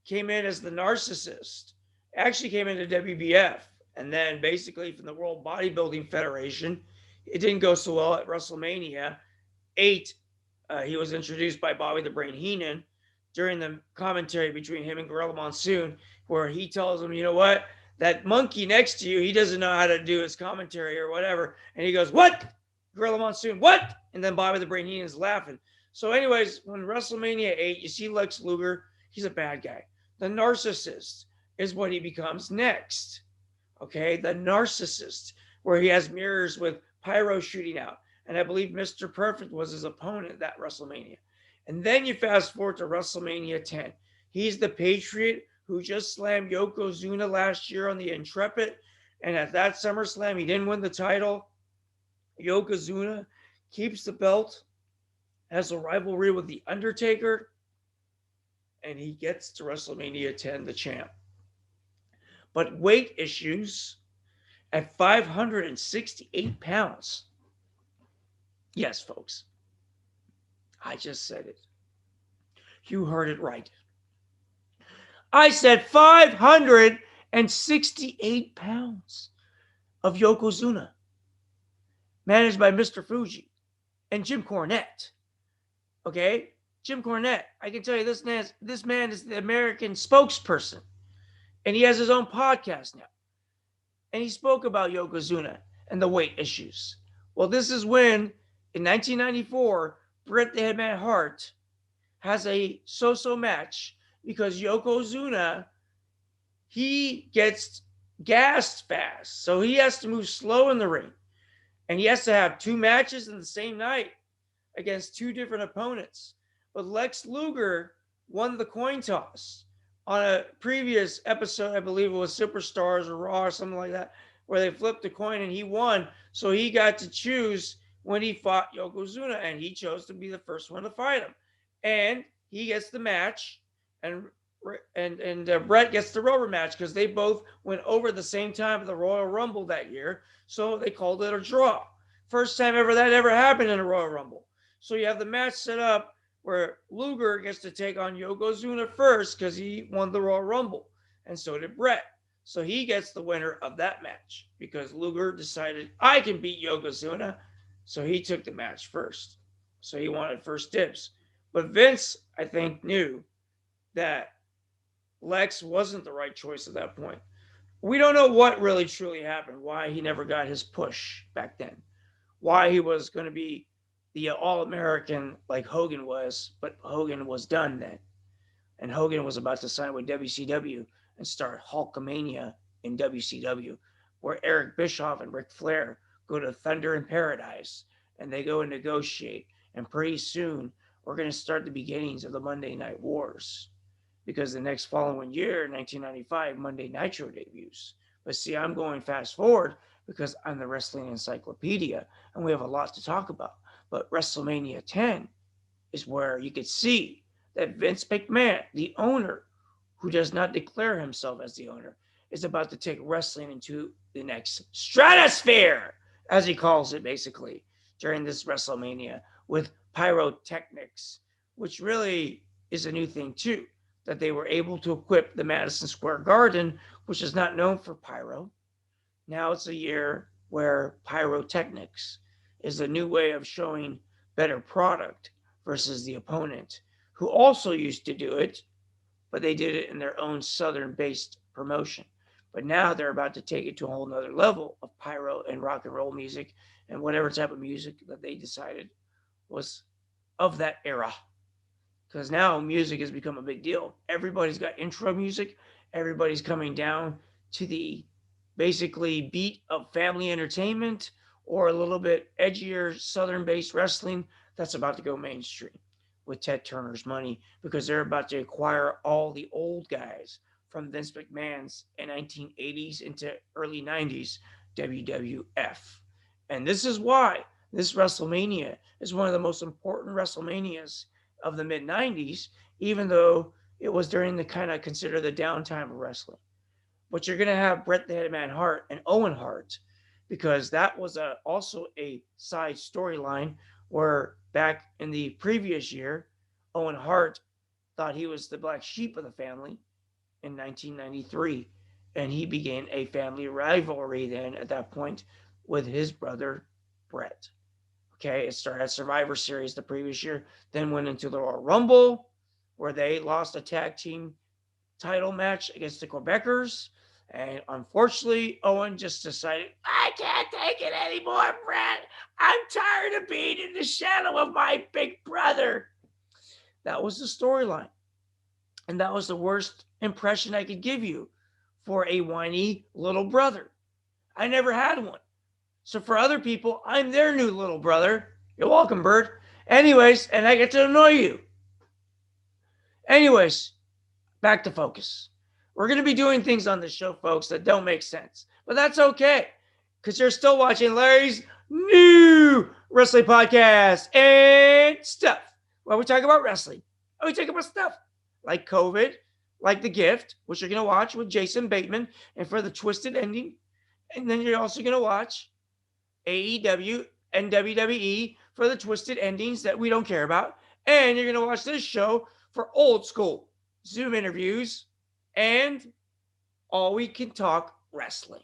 came in as the narcissist, actually came into WBF, and then basically from the World Bodybuilding Federation. It didn't go so well at WrestleMania 8. He was introduced by Bobby the Brain Heenan during the commentary between him and Gorilla Monsoon, where he tells him, you know what? That monkey next to you, he doesn't know how to do his commentary or whatever. And he goes, what? Gorilla Monsoon, what? And then Bobby the Brain Heenan's laughing. So anyways, when WrestleMania 8, you see Lex Luger, he's a bad guy. The narcissist is what he becomes next. Okay, the narcissist, where he has mirrors with pyro shooting out. And I believe Mr. Perfect was his opponent at that WrestleMania. And then you fast forward to WrestleMania 10. He's the Patriot who just slammed Yokozuna last year on the Intrepid. And at that SummerSlam, he didn't win the title. Yokozuna keeps the belt, has a rivalry with The Undertaker, and he gets to WrestleMania 10, the champ. But weight issues at 568 pounds. Yes, folks. I just said it. You heard it right. I said 568 pounds of Yokozuna, managed by Mr. Fuji and Jim Cornette. Okay? Jim Cornette, I can tell you this man is the American spokesperson. And he has his own podcast now. And he spoke about Yokozuna and the weight issues. Well, this is when, in 1994, Bret the Hitman Hart has a so-so match because Yokozuna, he gets gassed fast. So he has to move slow in the ring. And he has to have 2 matches in the same night against 2 different opponents. But Lex Luger won the coin toss on a previous episode. I believe it was Superstars or Raw or something like that, where they flipped the coin and he won. So he got to choose when he fought Yokozuna, and he chose to be the first one to fight him. And he gets the match, and Bret gets the rubber match because they both went over the same time at the Royal Rumble that year. So they called it a draw. First time ever that ever happened in a Royal Rumble. So you have the match set up where Luger gets to take on Yokozuna first because he won the Royal Rumble, and so did Bret. So he gets the winner of that match because Luger decided, I can beat Yokozuna. So he took the match first. So he wanted first dibs. But Vince, I think, knew that Lex wasn't the right choice at that point. We don't know what really truly happened, why he never got his push back then, why he was going to be the All American like Hogan was, but Hogan was done then. And Hogan was about to sign with WCW and start Hulkamania in WCW, where Eric Bischoff and Ric Flair go to Thunder in Paradise and they go and negotiate. And pretty soon, we're going to start the beginnings of the Monday Night Wars because the next following year, 1995, Monday Nitro debuts. But see, I'm going fast forward because I'm the wrestling encyclopedia and we have a lot to talk about. But WrestleMania 10 is where you could see that Vince McMahon, the owner, who does not declare himself as the owner, is about to take wrestling into the next stratosphere, as he calls it, basically, during this WrestleMania with pyrotechnics, which really is a new thing, too, that they were able to equip the Madison Square Garden, which is not known for pyro. Now it's a year where pyrotechnics is a new way of showing better product versus the opponent, who also used to do it, but they did it in their own Southern-based promotion. But now they're about to take it to a whole nother level of pyro and rock and roll music and whatever type of music that they decided was of that era. Because now music has become a big deal. Everybody's got intro music. Everybody's coming down to the basically beat of family entertainment or a little bit edgier Southern-based wrestling that's about to go mainstream with Ted Turner's money because they're about to acquire all the old guys from Vince McMahon's in 1980s into early 90s WWF. And this is why this WrestleMania is one of the most important WrestleManias of the mid 90s, even though it was during the kind of consider the downtime of wrestling. But you're going to have Bret the Hitman Hart and Owen Hart because that was also a side storyline where back in the previous year, Owen Hart thought he was the black sheep of the family in 1993. And he began a family rivalry then at that point with his brother, Bret. Okay, it started at Survivor Series the previous year, then went into the Royal Rumble, where they lost a tag team title match against the Quebecers. And unfortunately, Owen just decided, I can't take it anymore, Bret. I'm tired of being in the shadow of my big brother. That was the storyline. And that was the worst impression I could give you for a whiny little brother. I never had one. So for other people, I'm their new little brother. You're welcome, Bert. Anyways, and I get to annoy you. Anyways, back to focus. We're going to be doing things on this show, folks, that don't make sense. But that's okay, because you're still watching Larry's new wrestling podcast and stuff. Well, we talk about wrestling. And we talk about stuff like COVID, like The Gift, which you're going to watch with Jason Bateman, and for the twisted ending. And then you're also going to watch AEW and WWE for the twisted endings that we don't care about. And you're going to watch this show for old school Zoom interviews and all we can talk wrestling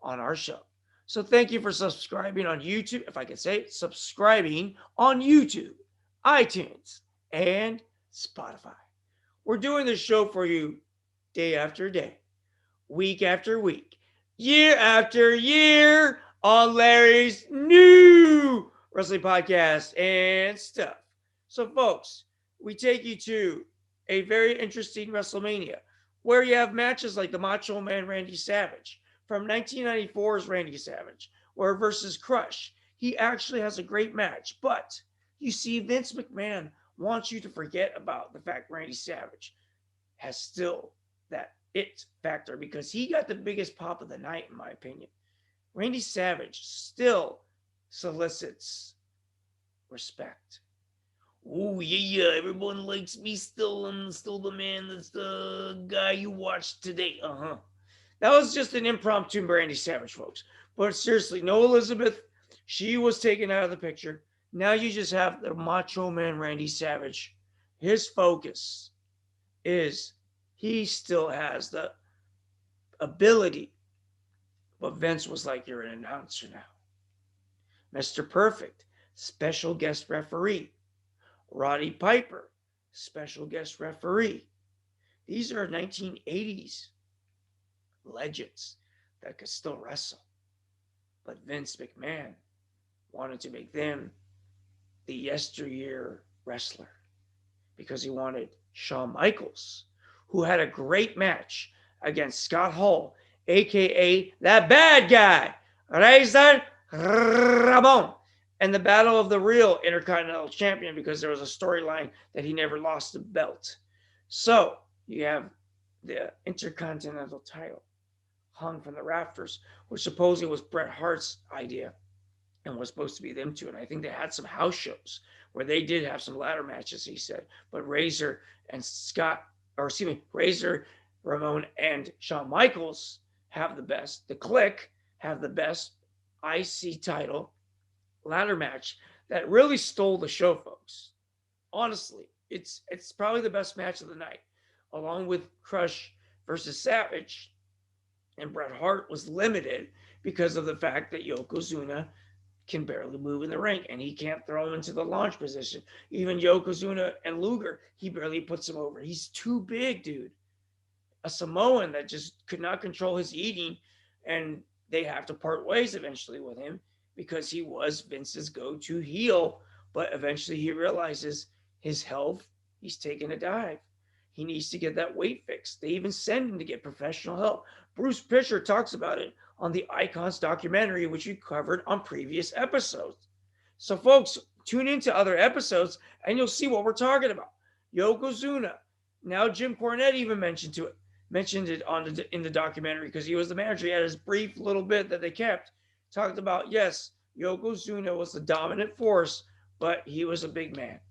on our show. So thank you for subscribing on YouTube. If I can say it, subscribing on YouTube, iTunes, and Spotify. We're doing this show for you day after day, week after week, year after year on Larry's new wrestling podcast and stuff. So folks, we take you to a very interesting WrestleMania where you have matches like the Macho Man Randy Savage from 1994's Randy Savage, where versus Crush. He actually has a great match, but you see Vince McMahon wants you to forget about the fact Randy Savage has still that it factor because he got the biggest pop of the night, in my opinion. Randy Savage still solicits respect. Oh, yeah, everyone likes me still. I'm still the man that's the guy you watched today. That was just an impromptu Randy Savage, folks. But seriously, no Elizabeth. She was taken out of the picture. Now you just have the Macho Man Randy Savage. His focus is he still has the ability. But Vince was like, you're an announcer now. Mr. Perfect, special guest referee. Roddy Piper, special guest referee. These are 1980s legends that could still wrestle. But Vince McMahon wanted to make them the yesteryear wrestler because he wanted Shawn Michaels, who had a great match against Scott Hall, a.k.a. that bad guy, Razor Ramon, and the battle of the real Intercontinental Champion because there was a storyline that he never lost the belt. So you have the Intercontinental title hung from the rafters, which supposedly was Bret Hart's idea and was supposed to be them two. And I think they had some house shows where they did have some ladder matches, he said. But Razor and Razor, Ramon, and Shawn Michaels have the best. The Clique have the best IC title ladder match that really stole the show, folks. Honestly, it's probably the best match of the night, along with Crush versus Savage. And Bret Hart was limited because of the fact that Yokozuna can barely move in the ring and he can't throw him into the launch position. Even Yokozuna and Luger, he barely puts him over. He's too big, dude. A Samoan that just could not control his eating, and they have to part ways eventually with him because he was Vince's go-to heel. But eventually he realizes his health, he's taking a dive. He needs to get that weight fixed. They even send him to get professional help. Bruce Prichard talks about it on the Icons documentary, which we covered on previous episodes. So, folks, tune into other episodes and you'll see what we're talking about. Yokozuna. Now, Jim Cornette even mentioned it in the documentary because he was the manager. He had his brief little bit that they kept. Talked about, yes, Yokozuna was the dominant force, but he was a big man.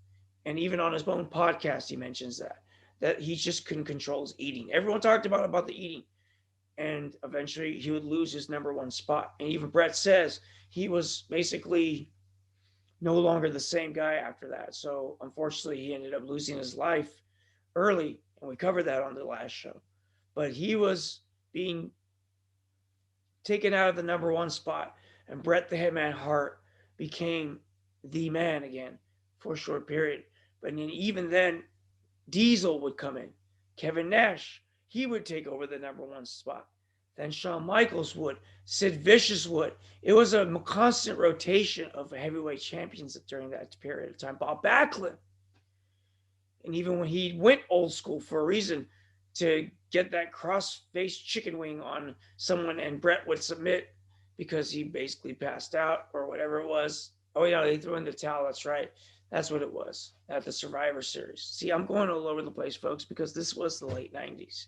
And even on his own podcast, he mentions that he just couldn't control his eating. Everyone talked about the eating. And eventually he would lose his number one spot. And even Bret says he was basically no longer the same guy after that. So unfortunately, he ended up losing his life early. And we covered that on the last show. But he was being taken out of the number one spot. And Bret the Hitman Hart became the man again for a short period. But even then, Diesel would come in. Kevin Nash, he would take over the number one spot. Then Shawn Michaels would. Sid Vicious would. It was a constant rotation of heavyweight champions during that period of time. Bob Backlund. And even when he went old school for a reason to get that cross-faced chicken wing on someone, and Bret would submit because he basically passed out or whatever it was. Oh, yeah, they threw in the towel. That's right. That's what it was at the Survivor Series. See, I'm going all over the place, folks, because this was the late 90s.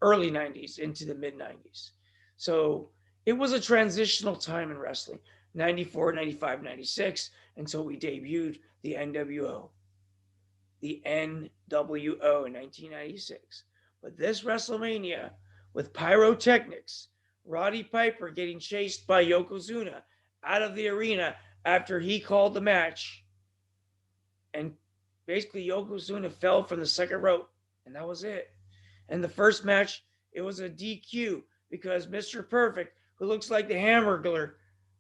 Early 90s into the mid 90s. So it was a transitional time in wrestling, 94, 95, 96, until we debuted the NWO. The NWO in 1996. But this WrestleMania with pyrotechnics, Roddy Piper getting chased by Yokozuna out of the arena after he called the match. And basically Yokozuna fell from the second rope, and that was it. And the first match, it was a DQ because Mr. Perfect, who looks like the Hamburglar,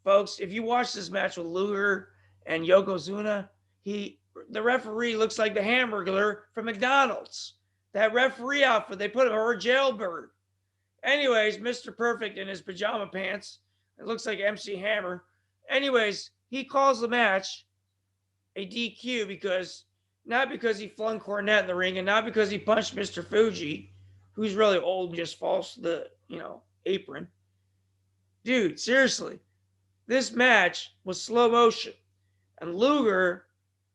folks, if you watch this match with Luger and Yokozuna, the referee looks like the Hamburglar from McDonald's. That referee outfit, they put him over a jailbird. Anyways, Mr. Perfect in his pajama pants, it looks like MC Hammer. Anyways, he calls the match a DQ not because he flung Cornett in the ring and not because he punched Mr. Fuji, who's really old and just falls to the, apron. Dude, seriously, this match was slow motion. And Luger,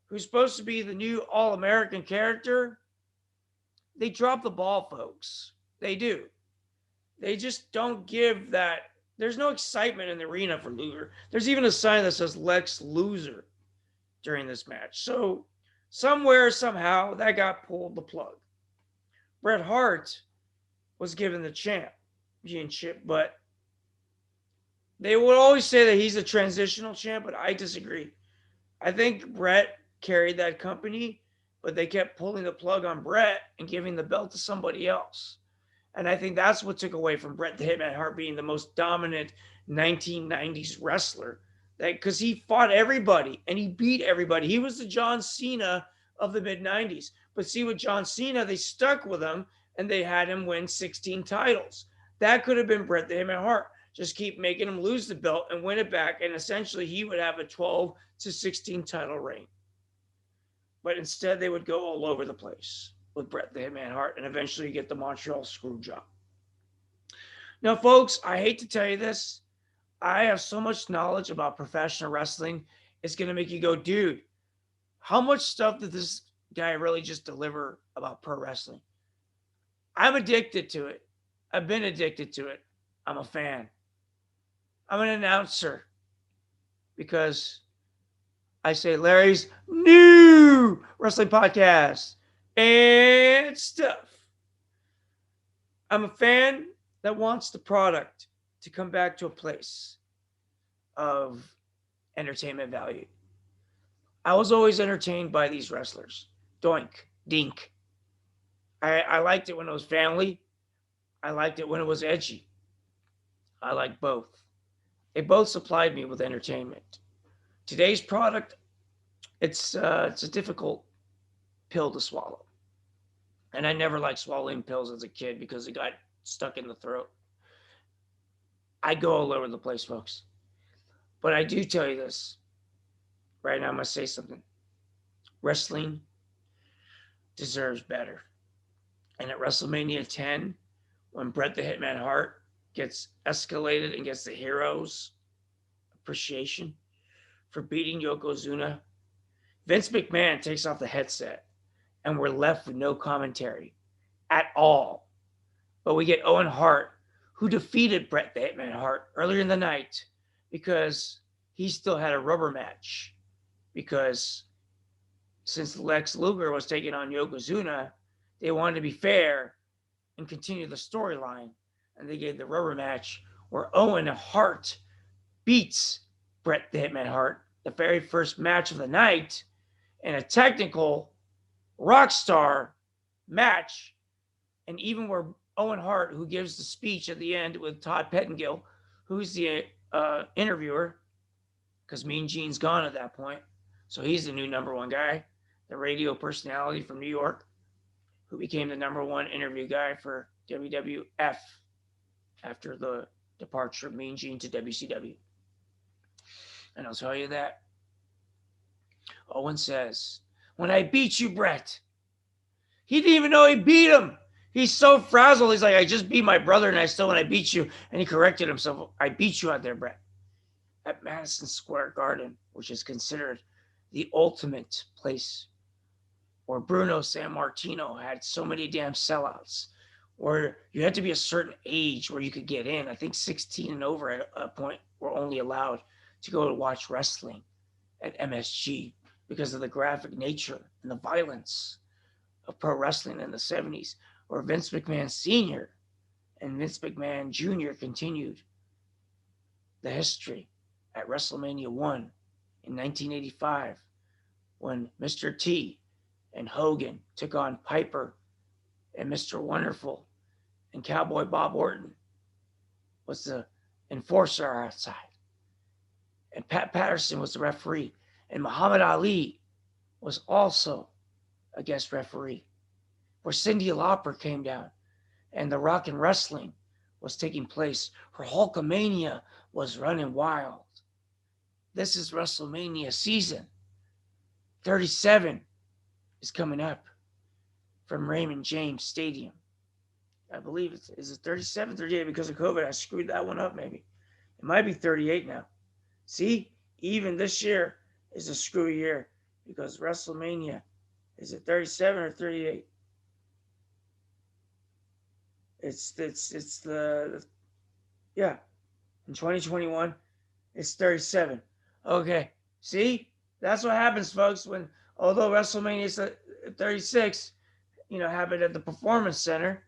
who's supposed to be the new All-American character, they drop the ball, folks. They do. They just don't give that. There's no excitement in the arena for Luger. There's even a sign that says Lex Loser during this match. So somewhere, somehow, that got pulled the plug. Bret Hart was given the championship, but they would always say that he's a transitional champ, but I disagree. I think Bret carried that company, but they kept pulling the plug on Bret and giving the belt to somebody else. And I think that's what took away from Bret the Hitman Hart being the most dominant 1990s wrestler. Because he fought everybody and he beat everybody. He was the John Cena of the mid 90s. But see, with John Cena, they stuck with him and they had him win 16 titles. That could have been Bret the Hitman Hart. Just keep making him lose the belt and win it back. And essentially, he would have a 12 to 16 title reign. But instead, they would go all over the place with Bret the Hitman Hart and eventually get the Montreal Screwjob. Now, folks, I hate to tell you this. I have so much knowledge about professional wrestling. It's going to make you go, dude, how much stuff did this guy really just deliver about pro wrestling? I'm addicted to it. I've been addicted to it. I'm a fan. I'm an announcer because I say Larry's new wrestling podcast and stuff. I'm a fan that wants the product to come back to a place of entertainment value. I was always entertained by these wrestlers. Doink, dink. I liked it when it was family. I liked it when it was edgy. I like both. They both supplied me with entertainment. Today's product, it's a difficult pill to swallow. And I never liked swallowing pills as a kid because it got stuck in the throat. I go all over the place, folks. But I do tell you this. Right now, I'm going to say something. Wrestling deserves better. And at WrestleMania 10, when Bret the Hitman Hart gets escalated and gets the heroes appreciation for beating Yokozuna, Vince McMahon takes off the headset and we're left with no commentary at all. But we get Owen Hart, who defeated Bret the Hitman Hart earlier in the night because he still had a rubber match. Because since Lex Luger was taking on Yokozuna, they wanted to be fair and continue the storyline. And they gave the rubber match where Owen Hart beats Bret the Hitman Hart, the very first match of the night, in a technical rock star match. And even where Owen Hart, who gives the speech at the end with Todd Pettengill, who's the interviewer, because Mean Gene's gone at that point. So he's the new number one guy, the radio personality from New York, who became the number one interview guy for WWF after the departure of Mean Gene to WCW. And I'll tell you that. Owen says, when I beat you, Bret, he didn't even know he beat him. He's so frazzled. He's like, I just beat my brother and I beat you. And he corrected himself. I beat you out there, Bret. At Madison Square Garden, which is considered the ultimate place where Bruno Sammartino had so many damn sellouts, where you had to be a certain age where you could get in. I think 16 and over at a point were only allowed to go to watch wrestling at MSG because of the graphic nature and the violence of pro wrestling in the 70s, where Vince McMahon Sr. and Vince McMahon Jr. continued the history at WrestleMania 1 in 1985 when Mr. T and Hogan took on Piper and Mr. Wonderful, and Cowboy Bob Orton was the enforcer outside. And Pat Patterson was the referee. And Muhammad Ali was also a guest referee. Where Cyndi Lauper came down and the Rock and Wrestling was taking place. Her Hulkamania was running wild. This is WrestleMania season. 37 is coming up from Raymond James Stadium. I believe is it 37, 38 because of COVID. I screwed that one up maybe. It might be 38 now. See, even this year is a screw year because WrestleMania, is it 37 or 38? It's the yeah. In 2021, it's 37. Okay. See? That's what happens, folks, when although WrestleMania is 36, happened at the Performance Center,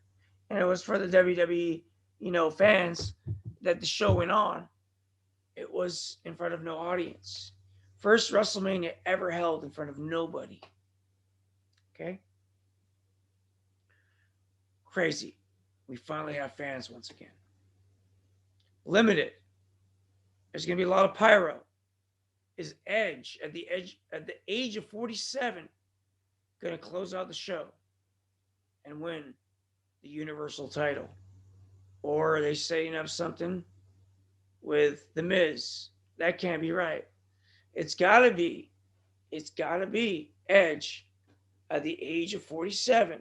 and it was for the WWE, fans that the show went on. It was in front of no audience. First WrestleMania ever held in front of nobody. Okay? Crazy. We finally have fans once again. Limited. There's going to be a lot of pyro. Is Edge at the age of 47 going to close out the show and win the Universal title? Or are they setting up something with The Miz? That can't be right. It's got to be Edge at the age of 47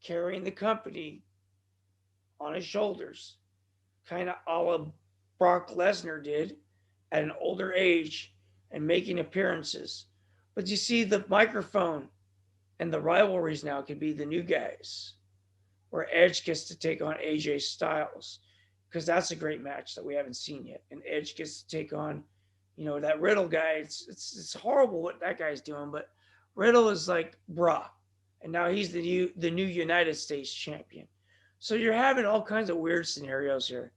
carrying the company on his shoulders, kind of a la Brock Lesnar did at an older age and making appearances. But you see, the microphone and the rivalries now can be the new guys, where Edge gets to take on AJ Styles, because that's a great match that we haven't seen yet. And Edge gets to take on, that Riddle guy. It's horrible what that guy's doing, but Riddle is like, bruh. And now he's the new United States champion. So you're having all kinds of weird scenarios here.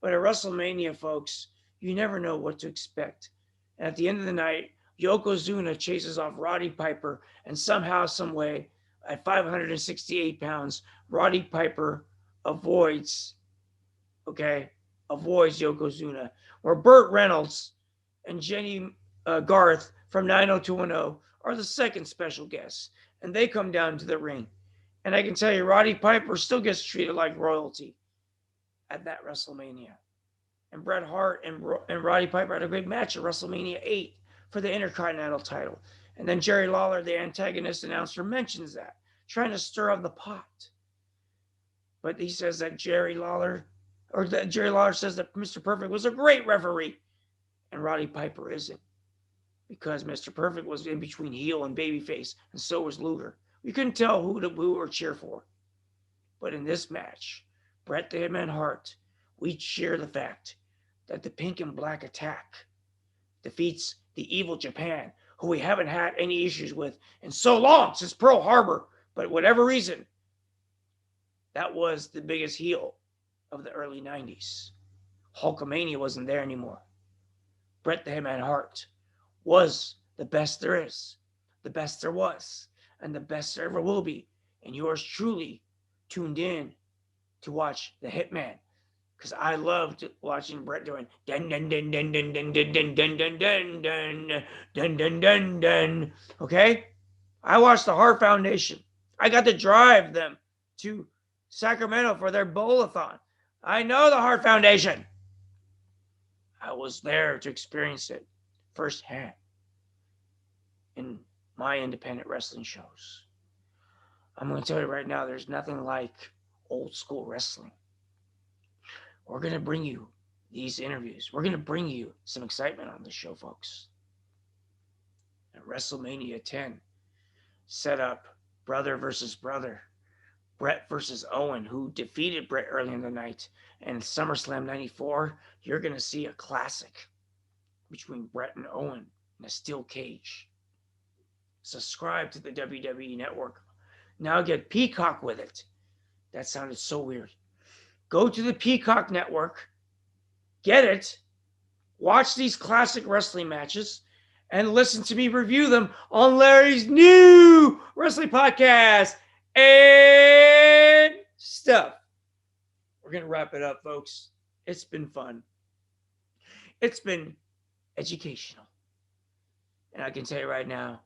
But at WrestleMania, folks, you never know what to expect. And at the end of the night, Yokozuna chases off Roddy Piper, and somehow, some way, at 568 pounds, Roddy Piper avoids Yokozuna. Where Burt Reynolds and Jenny Garth from 90210 are the second special guests, and they come down to the ring. And I can tell you, Roddy Piper still gets treated like royalty at that WrestleMania. And Bret Hart and Roddy Piper had a great match at WrestleMania 8 for the Intercontinental title. And then Jerry Lawler, the antagonist announcer, mentions that, trying to stir up the pot. But he says that Jerry Lawler says that Mr. Perfect was a great referee, and Roddy Piper isn't, because Mr. Perfect was in between heel and babyface, and so was Luger. We couldn't tell who to boo or cheer for. But in this match, Bret the Hitman Hart, we cheer the fact that the Pink and Black Attack defeats the Evil Japan, who we haven't had any issues with in so long, since Pearl Harbor. But whatever reason, that was the biggest heel of the early 90s. Hulkamania wasn't there anymore. Bret the Hitman Hart was the best there is, the best there was, and the best there ever will be. And yours truly tuned in to watch the Hitman, because I loved watching Bret doing dun dun dun dun dun dun dun dun dun dun dun dun dun dun dun. Okay? I watched the Hart Foundation. I got to drive them to Sacramento for their bowl-a-thon. I know the Hart Foundation. I was there to experience it firsthand in my independent wrestling shows. I'm going to tell you right now, there's nothing like old school wrestling. We're going to bring you these interviews. We're going to bring you some excitement on this show, folks. At WrestleMania 10 set up brother versus brother. Bret versus Owen, who defeated Bret early in the night. And SummerSlam 94, you're going to see a classic between Bret and Owen in a steel cage. Subscribe to the WWE Network. Now get Peacock with it. That sounded so weird. Go to the Peacock Network, get it, watch these classic wrestling matches, and listen to me review them on Larry's new wrestling podcast and stuff. We're going to wrap it up, folks. It's been fun. It's been educational. And I can tell you right now,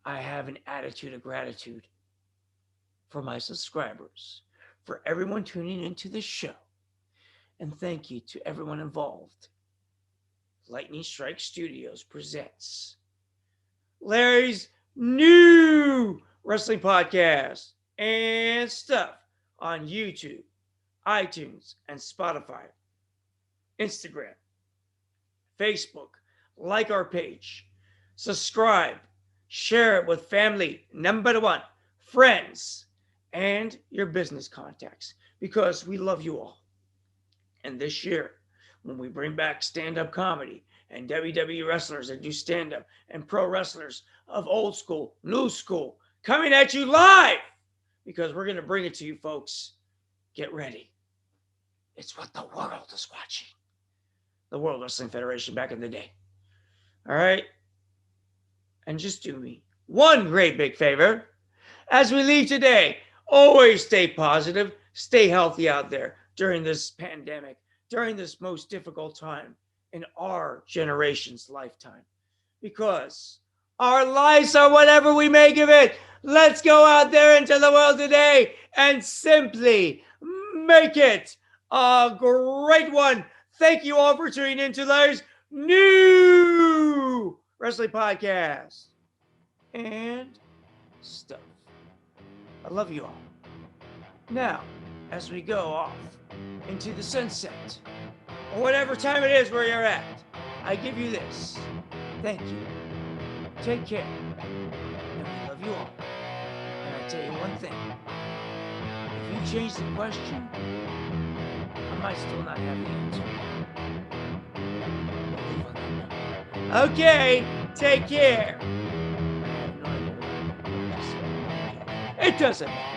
I have an attitude of gratitude for my subscribers, for everyone tuning into this show. And thank you to everyone involved. Lightning Strike Studios presents Larry's new wrestling podcast and stuff on YouTube, iTunes, and Spotify, Instagram, Facebook. Like our page, subscribe, share it with family, number one, friends, and your business contacts, because we love you all. And this year, when we bring back stand-up comedy and WWE wrestlers that do stand-up and pro wrestlers of old school, new school, coming at you live, because we're going to bring it to you, folks. Get ready. It's what the world is watching. The World Wrestling Federation back in the day. All right? And just do me one great big favor. As we leave today, always stay positive, Stay healthy out there during this pandemic, during this most difficult time in our generation's lifetime, because our lives are whatever we make of it. Let's go out there into the world today and simply make it a great one. Thank you all for tuning in to today's new wrestling podcast and stuff. I love you all. Now, as we go off into the sunset, or whatever time it is where you're at, I give you this. Thank you. Take care. And we love you all. And I tell you one thing. If you change the question, I might still not have the answer. Okay, take care. I have no idea what I'm saying. It doesn't matter.